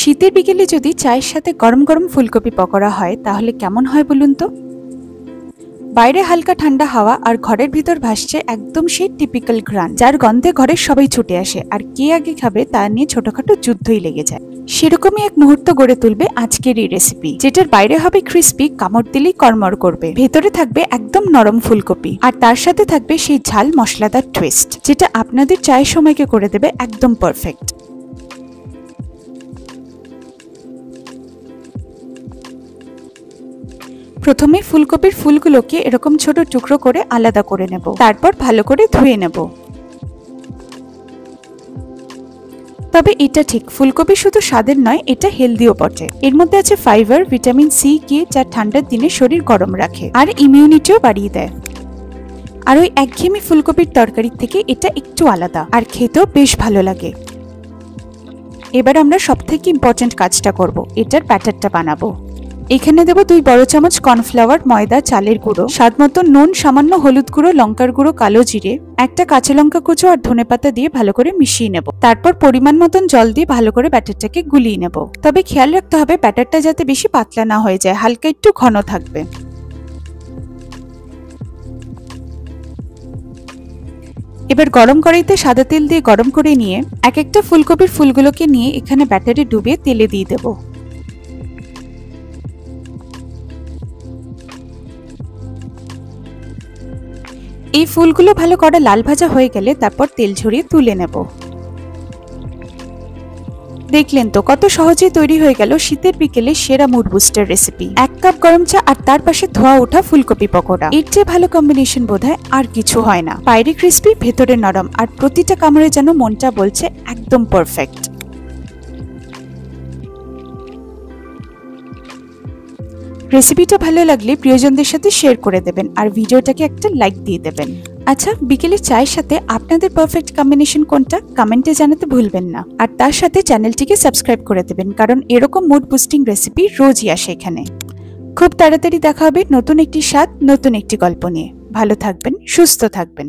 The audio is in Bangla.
শীতের বিকেলে যদি চায়ের সাথে গরম গরম ফুলকপি পকোড়া হয় তাহলে কেমন হয় বলুন তো। বাইরে হালকা ঠান্ডা হাওয়া আর ঘরের ভিতর ভাসছে একদম সেই টিপিক্যাল ঘ্রাণ, যার গন্ধে ঘরের সবাই ছুটে আসে আর কে আগে খাবে তা নিয়ে ছোটখাটো যুদ্ধই লেগে যায়। সেরকমই এক মুহূর্ত গড়ে তুলবে আজকের এই রেসিপি, যেটার বাইরে হবে ক্রিস্পি, কামড় দিলেই কড়মড় করবে, ভেতরে থাকবে একদম নরম ফুলকপি, আর তার সাথে থাকবে সেই ঝাল মশলাদার টুইস্ট, যেটা আপনাদের চায়ের সময়কে করে দেবে একদম পারফেক্ট। প্রথমে ফুলকপির ফুলগুলোকে এরকম ছোট টুকরো করে আলাদা করে নেব, তারপর ভালো করে ধুয়ে নেব। তবে এটা ঠিক, ফুলকপি শুধু স্বাদের নয়, এটা হেলদিও বটে। এর মধ্যে আছে ফাইবার, ভিটামিন সি, কে, যা ঠান্ডার দিনে শরীর গরম রাখে আর ইমিউনিটিও বাড়িয়ে দেয়। আর ওই একঘেয়েমি ফুলকপির তরকারির থেকে এটা একটু আলাদা আর খেতেও বেশ ভালো লাগে। এবার আমরা সবথেকে ইম্পর্টেন্ট কাজটা করব, এটার ব্যাটারটা বানাবো। এখানে দেব 2 বড় চামচ কর্নফ্লাওয়ার, ময়দা, চালের গুঁড়ো, স্বাদ মতো নুন, সামান্য হলুদ গুঁড়ো, লঙ্কার গুঁড়ো, কালো জিরে, একটা কাঁচা লঙ্কা কুচো আর ধনেপাতা দিয়ে ভালো করে মিশিয়ে নেব। তারপর পরিমাণ মতন জল দিয়ে ভালো করে ব্যাটারটাকে গুলিয়ে নেব। তবে খেয়াল রাখতে হবে ব্যাটারটা যাতে বেশি পাতলা না হয়ে যায়, হালকা একটু ঘন থাকবে। এবার গরম কড়াইতে সাদা তেল দিয়ে গরম করে নিয়ে এক একটা ফুলকপির ফুলগুলোকে নিয়ে এখানে ব্যাটারে ডুবিয়ে তেলে দিয়ে দেব। এই ফুলগুলো ভালো করে লাল ভাজা হয়ে গেলে তারপর তেল ঝরিয়ে তুলে নেব। দেখলেন তো কত সহজে তৈরি হয়ে গেল শীতের বিকেলে সেরা মুড বুস্টার রেসিপি। 1 কাপ গরম চা আর তার পাশে ধোয়া ওঠা ফুলকপি পকোড়া, এর চেয়ে ভালো কম্বিনেশন বোধহয় আর কিছু হয় না। বাইরে ক্রিস্পি, ভেতরে নরম, আর প্রতিটা কামড়ে যেন মনটা বলছে একদম পারফেক্ট। রেসিপিটা ভালো লাগলে প্রিয়জনদের সাথে শেয়ার করে দেবেন আর ভিডিওটাকে একটা লাইক দিয়ে দেবেন। আচ্ছা, বিকেলের চায়ের সাথে আপনাদের পারফেক্ট কম্বিনেশন কোনটা কমেন্টে জানাতে ভুলবেন না। আর তার সাথে চ্যানেলটিকে সাবস্ক্রাইব করে দেবেন, কারণ এরকম মুড বুস্টিং রেসিপি রোজই আসে এখানে। খুব তাড়াতাড়ি দেখা হবে নতুন একটি স্বাদ, নতুন একটি গল্প নিয়ে। ভালো থাকবেন, সুস্থ থাকবেন।